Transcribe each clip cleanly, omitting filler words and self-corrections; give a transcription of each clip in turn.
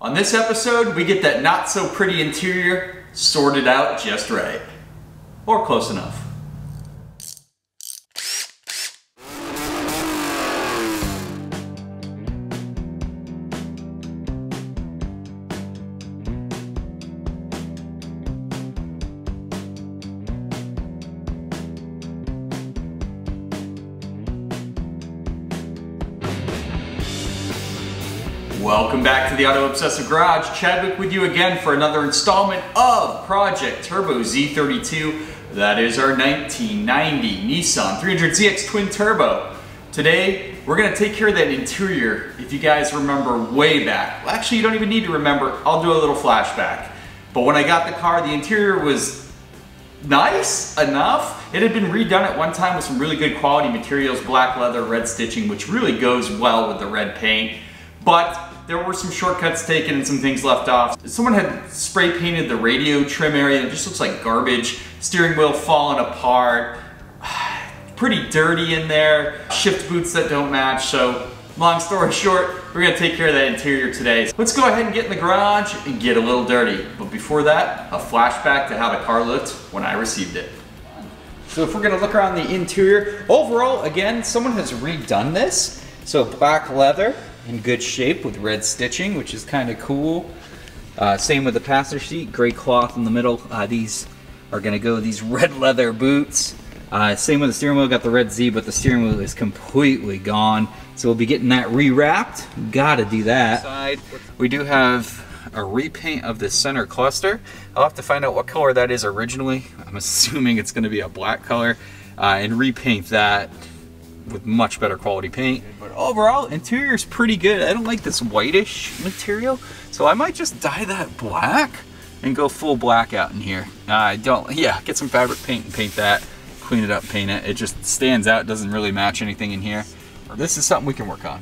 On this episode, we get that not so pretty interior sorted out just right. Or close enough. Welcome back to the Auto Obsessive Garage. Chadwick with you again for another installment of Project Turbo Z32. That is our 1990 Nissan 300ZX Twin Turbo. Today, we're gonna take care of that interior. If you guys remember way back, well, actually you don't even need to remember, I'll do a little flashback. But when I got the car, the interior was nice enough. It had been redone at one time with some really good quality materials, black leather, red stitching, which really goes well with the red paint. But there were some shortcuts taken and some things left off. Someone had spray painted the radio trim area. It just looks like garbage. Steering wheel falling apart. Pretty dirty in there. Shift boots that don't match. So long story short, we're gonna take care of that interior today. Let's go ahead and get in the garage and get a little dirty. But before that, a flashback to how the car looked when I received it. So if we're gonna look around the interior, overall, again, someone has redone this. So black leather in good shape with red stitching, which is kind of cool. Same with the passenger seat, gray cloth in the middle. These are gonna go these red leather boots. Same with the steering wheel, got the red Z, but the steering wheel is completely gone. So we'll be getting that rewrapped. Gotta do that. We do have a repaint of the center cluster. I'll have to find out what color that is originally. I'm assuming it's gonna be a black color, and repaint that with much better quality paint. But overall, interior is pretty good. I don't like this whitish material, so I might just dye that black and go full black out in here. Get some fabric paint and paint that, clean it up, paint it. It just stands out, doesn't really match anything in here. This is something we can work on.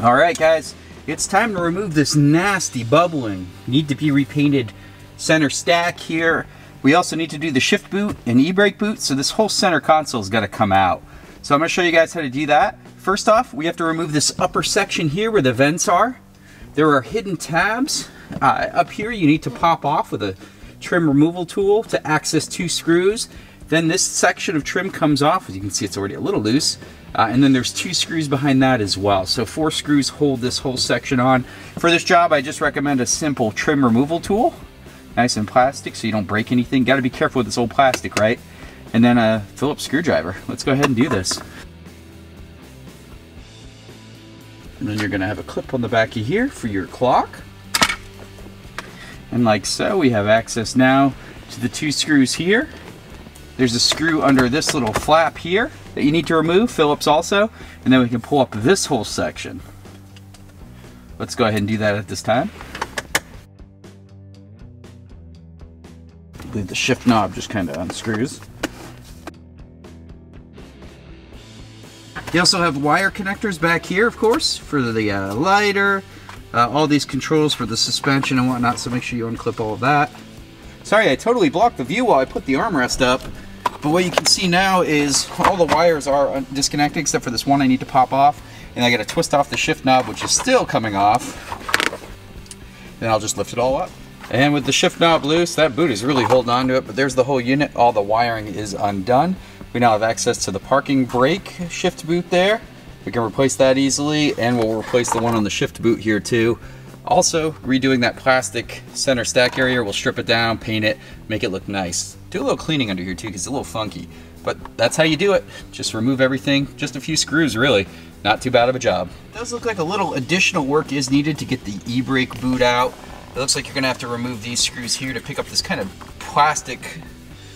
All right, guys, it's time to remove this nasty bubbling. Need to be repainted center stack here. We also need to do the shift boot and e-brake boot, so this whole center console's gotta come out. So I'm going to show you guys how to do that. First off, we have to remove this upper section here where the vents are. There are hidden tabs up here you need to pop off with a trim removal tool to access 2 screws. Then this section of trim comes off. As you can see, it's already a little loose. And then there's 2 screws behind that as well. So 4 screws hold this whole section on. For this job, I just recommend a simple trim removal tool. Nice and plastic so you don't break anything. Got to be careful with this old plastic, right? And then a Phillips screwdriver. Let's go ahead and do this. And then you're gonna have a clip on the back of here for your clock. And like so, we have access now to the 2 screws here. There's a screw under this little flap here that you need to remove, Phillips also. And then we can pull up this whole section. Let's go ahead and do that at this time. I believe the shift knob just kind of unscrews. You also have wire connectors back here, of course, for the lighter, all these controls for the suspension and whatnot, so make sure you unclip all of that. Sorry, I totally blocked the view while I put the armrest up, but what you can see now is all the wires are disconnected except for this one I need to pop off, and I got to twist off the shift knob, which is still coming off. Then I'll just lift it all up. And with the shift knob loose, that boot is really holding on to it, but there's the whole unit. All the wiring is undone. We now have access to the parking brake shift boot there. We can replace that easily, and we'll replace the one on the shift boot here too. Also, redoing that plastic center stack area, we'll strip it down, paint it, make it look nice. Do a little cleaning under here too, because it's a little funky. But that's how you do it. Just remove everything, just a few screws really. Not too bad of a job. It does look like a little additional work is needed to get the e-brake boot out. It looks like you're gonna have to remove these screws here to pick up this kind of plastic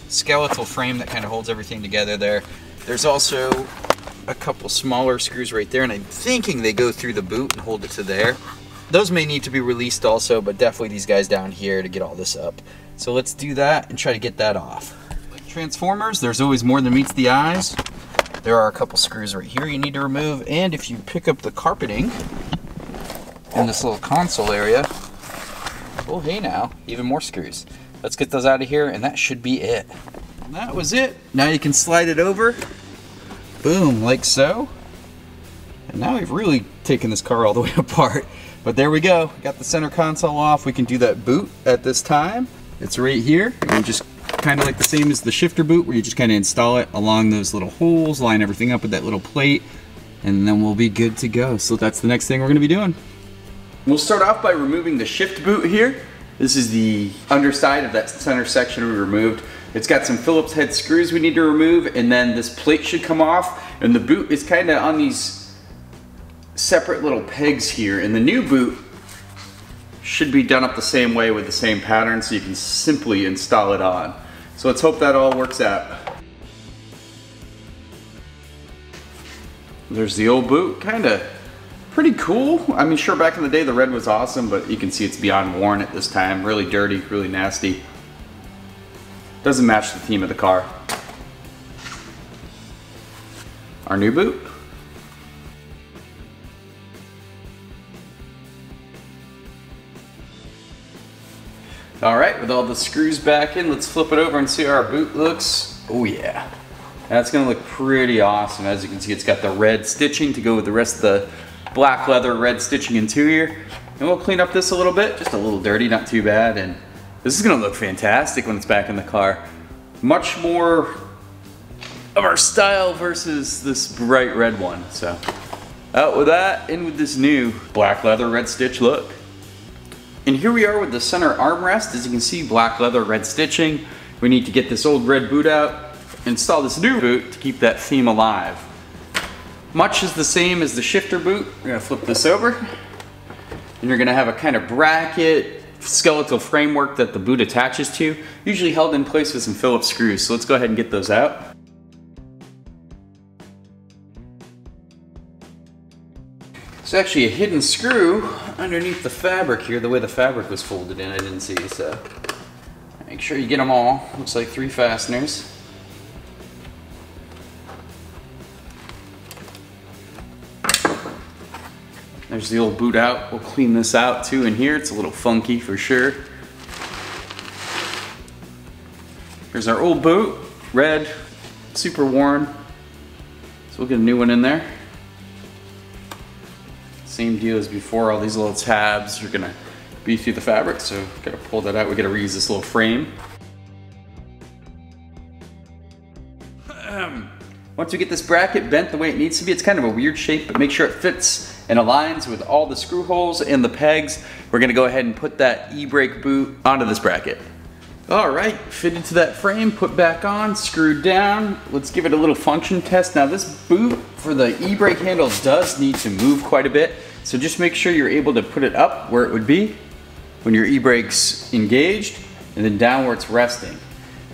skeletal frame that kind of holds everything together there. There's also a couple smaller screws right there, and I'm thinking they go through the boot and hold it to there. Those may need to be released also, but definitely these guys down here to get all this up. So let's do that and try to get that off. Like transformers, there's always more than meets the eyes. There are a couple screws right here you need to remove, and if you pick up the carpeting in this little console area, oh hey now, even more screws. Let's get those out of here, and that should be it. And that was it. Now you can slide it over. Boom, like so. And now we've really taken this car all the way apart. But there we go, got the center console off. We can do that boot at this time. It's right here, and just kind of like the same as the shifter boot, where you just kind of install it along those little holes, line everything up with that little plate, and then we'll be good to go. So that's the next thing we're gonna be doing. We'll start off by removing the shift boot here. This is the underside of that center section we removed. It's got some Phillips head screws we need to remove, and then this plate should come off, and the boot is kind of on these separate little pegs here, and the new boot should be done up the same way with the same pattern, so you can simply install it on. So let's hope that all works out. There's the old boot, kind of pretty cool. I mean, sure, back in the day the red was awesome, but you can see it's beyond worn at this time. Really dirty, really nasty. Doesn't match the theme of the car. Our new boot. All right, with all the screws back in, let's flip it over and see how our boot looks. Oh yeah, that's gonna look pretty awesome. As you can see, it's got the red stitching to go with the rest of the black leather red stitching interior. And we'll clean up this a little bit, just a little dirty, not too bad. And this is gonna look fantastic when it's back in the car. Much more of our style versus this bright red one. So out with that, in with this new black leather red stitch look. And here we are with the center armrest. As you can see, black leather red stitching. We need to get this old red boot out, install this new boot to keep that theme alive. Much is the same as the shifter boot. We're gonna flip this over, and you're gonna have a kind of bracket, skeletal framework that the boot attaches to, usually held in place with some Phillips screws. So let's go ahead and get those out. There's actually a hidden screw underneath the fabric here, the way the fabric was folded in, I didn't see, so make sure you get them all. Looks like 3 fasteners. There's the old boot out. We'll clean this out too in here. It's a little funky for sure. Here's our old boot, red, super worn. So we'll get a new one in there. Same deal as before, all these little tabs are gonna be through the fabric, so gotta pull that out. We gotta reuse this little frame. Once we get this bracket bent the way it needs to be, it's kind of a weird shape, but make sure it fits and aligns with all the screw holes and the pegs. We're gonna go ahead and put that e-brake boot onto this bracket. All right, fitted to that frame, put back on, screwed down. Let's give it a little function test. Now this boot for the e-brake handle does need to move quite a bit, so just make sure you're able to put it up where it would be when your e-brake's engaged, and then down where it's resting.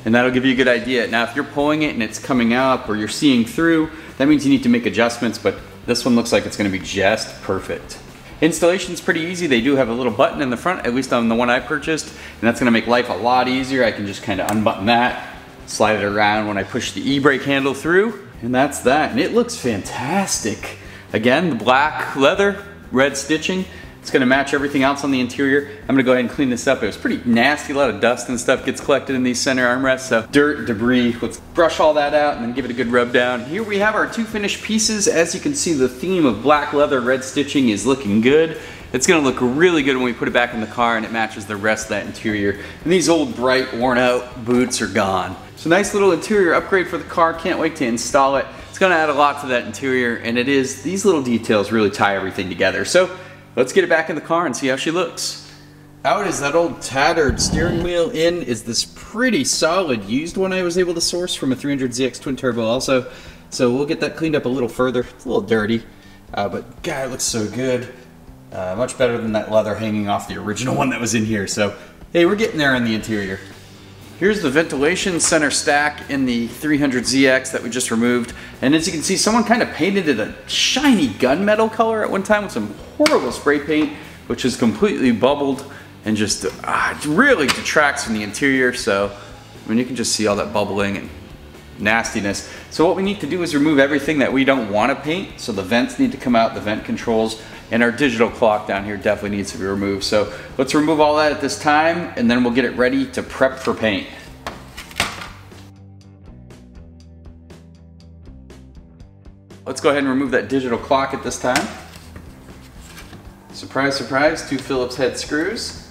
And that'll give you a good idea. Now if you're pulling it and it's coming up or you're seeing through, that means you need to make adjustments, but this one looks like it's gonna be just perfect. Installation's pretty easy. They do have a little button in the front, at least on the one I purchased, and that's gonna make life a lot easier. I can just kind of unbutton that, slide it around when I push the e-brake handle through, and that's that. And it looks fantastic. Again, the black leather, red stitching. It's gonna match everything else on the interior. I'm gonna go ahead and clean this up. It was pretty nasty, a lot of dust and stuff gets collected in these center armrests, so dirt, debris. Let's brush all that out and then give it a good rub down. Here we have our 2 finished pieces. As you can see, the theme of black leather, red stitching is looking good. It's gonna look really good when we put it back in the car and it matches the rest of that interior. And these old bright, worn out boots are gone. So nice little interior upgrade for the car. Can't wait to install it. It's gonna add a lot to that interior, and it is, these little details really tie everything together. So let's get it back in the car and see how she looks. Out is that old tattered steering wheel. In is this pretty solid used one I was able to source from a 300ZX twin turbo also. So we'll get that cleaned up a little further. It's a little dirty, but God, it looks so good. Much better than that leather hanging off the original one that was in here. So hey, we're getting there in the interior. Here's the ventilation center stack in the 300ZX that we just removed. And as you can see, someone kind of painted it a shiny gunmetal color at one time with some horrible spray paint, which is completely bubbled and just really detracts from the interior. So, I mean, you can just see all that bubbling and nastiness. So what we need to do is remove everything that we don't want to paint. So the vents need to come out, the vent controls, and our digital clock down here definitely needs to be removed. So let's remove all that at this time, and then we'll get it ready to prep for paint. Let's go ahead and remove that digital clock at this time. So Surprise, surprise, 2 Phillips head screws.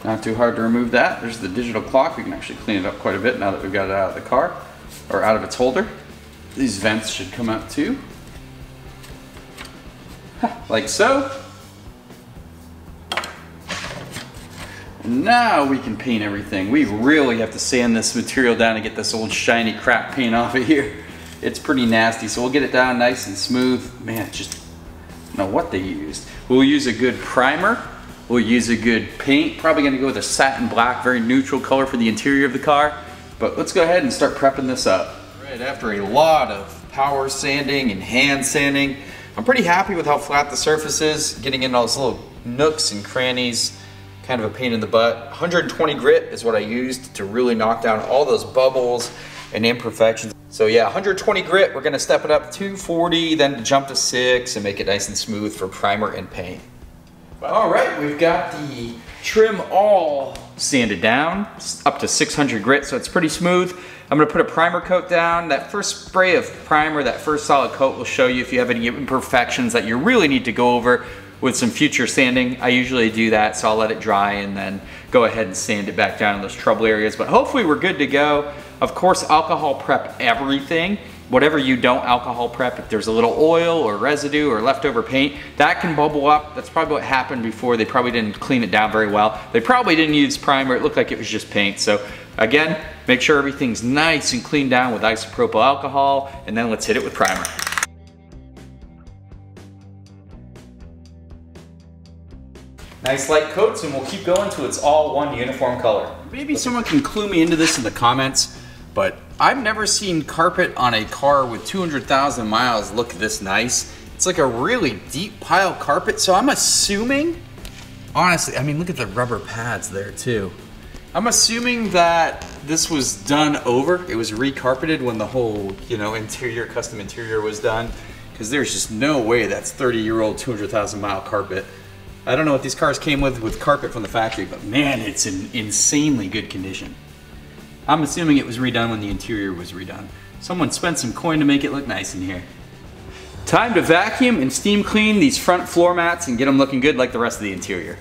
Not too hard to remove that. There's the digital clock. We can actually clean it up quite a bit now that we've got it out of the car, or out of its holder. These vents should come out too. Like so. And now we can paint everything. We really have to sand this material down to get this old shiny crap paint off of here. It's pretty nasty, so we'll get it down nice and smooth. Man, just I don't know what they used. We'll use a good primer. We'll use a good paint. Probably gonna go with a satin black, very neutral color for the interior of the car. But let's go ahead and start prepping this up. Right, after a lot of power sanding and hand sanding, I'm pretty happy with how flat the surface is. Getting in all those little nooks and crannies, kind of a pain in the butt. 120 grit is what I used to really knock down all those bubbles and imperfections. So yeah, 120 grit, we're gonna step it up to 240, then to jump to 6 and make it nice and smooth for primer and paint. All right, we've got the trim all sanded down, up to 600 grit, so it's pretty smooth. I'm gonna put a primer coat down. That first spray of primer, that first solid coat will show you if you have any imperfections that you really need to go over with some future sanding. I usually do that, so I'll let it dry and then go ahead and sand it back down in those trouble areas. But hopefully we're good to go. Of course, alcohol prep everything. Whatever you don't alcohol prep, if there's a little oil or residue or leftover paint, that can bubble up. That's probably what happened before. They probably didn't clean it down very well. They probably didn't use primer. It looked like it was just paint. So again, make sure everything's nice and cleaned down with isopropyl alcohol, and then let's hit it with primer. Nice light coats, and we'll keep going till it's all one uniform color. Maybe someone can clue me into this in the comments, but I've never seen carpet on a car with 200,000 miles look this nice. It's like a really deep pile carpet, so I'm assuming, honestly, I mean, look at the rubber pads there too. I'm assuming that this was done over. It was recarpeted when the whole, you know, interior, custom interior was done, because there's just no way that's 30-year-old, 200,000 mile carpet. I don't know what these cars came with carpet from the factory, but man, it's in insanely good condition. I'm assuming it was redone when the interior was redone. Someone spent some coin to make it look nice in here. Time to vacuum and steam clean these front floor mats and get them looking good like the rest of the interior.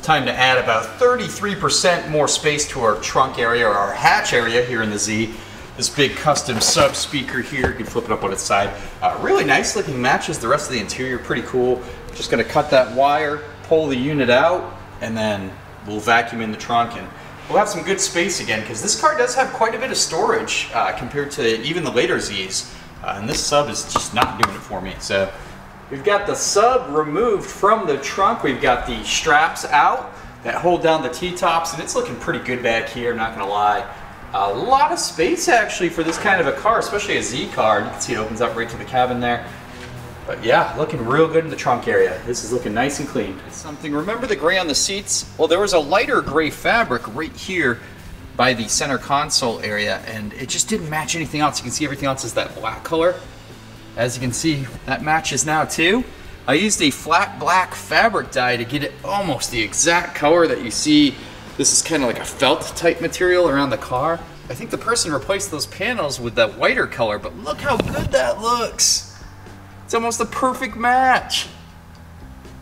Time to add about 33% more space to our trunk area, or our hatch area here in the Z. This big custom sub speaker here, you can flip it up on its side. Really nice looking, matches the rest of the interior, pretty cool. Just gonna cut that wire, pull the unit out, and then we'll vacuum in the trunk, and we'll have some good space again, because this car does have quite a bit of storage compared to even the later Zs. And this sub is just not doing it for me. So we've got the sub removed from the trunk. We've got the straps out that hold down the T-tops, and it's looking pretty good back here, I'm not gonna lie. A lot of space actually for this kind of a car, especially a Z car. You can see it opens up right to the cabin there. But yeah, looking real good in the trunk area. This is looking nice and clean. Something, remember the gray on the seats? Well, there was a lighter gray fabric right here by the center console area, and it just didn't match anything else. You can see everything else is that black color. As you can see, that matches now too. I used a flat black fabric dye to get it almost the exact color that you see. This is kind of like a felt type material around the car. I think the person replaced those panels with that whiter color, but look how good that looks. It's almost a perfect match.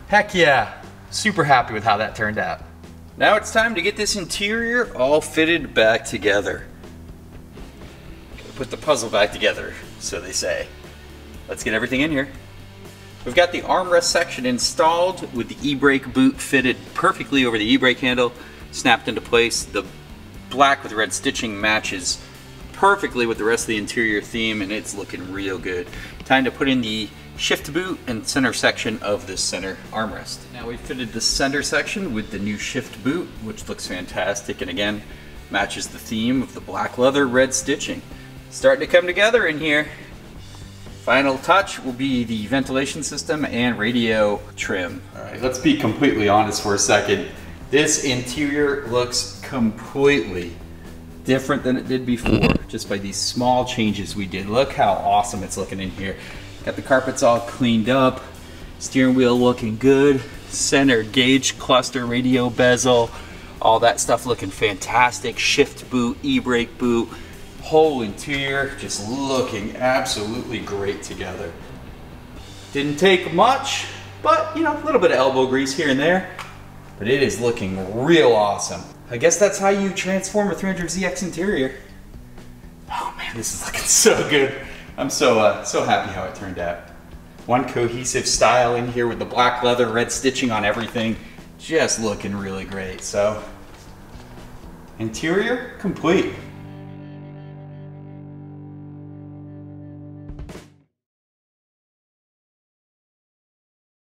Heck yeah, super happy with how that turned out. Now it's time to get this interior all fitted back together. Gotta put the puzzle back together, so they say. Let's get everything in here. We've got the armrest section installed with the e-brake boot fitted perfectly over the e-brake handle, snapped into place. The black with red stitching matches perfectly with the rest of the interior theme, and it's looking real good. Time to put in the shift boot and center section of this center armrest. Now we've fitted the center section with the new shift boot, which looks fantastic, and again, matches the theme of the black leather red stitching. Starting to come together in here. Final touch will be the ventilation system and radio trim. All right, let's be completely honest for a second. This interior looks completely different than it did before, just by these small changes we did. Look how awesome it's looking in here. Got the carpets all cleaned up, steering wheel looking good, center gauge cluster, radio bezel, all that stuff looking fantastic. Shift boot, e-brake boot, whole interior just looking absolutely great together. Didn't take much, but you know, a little bit of elbow grease here and there, but it is looking real awesome. I guess that's how you transform a 300ZX interior. Oh man, this is looking so good. I'm so happy how it turned out. One cohesive style in here with the black leather, red stitching on everything. Just looking really great. So, interior complete.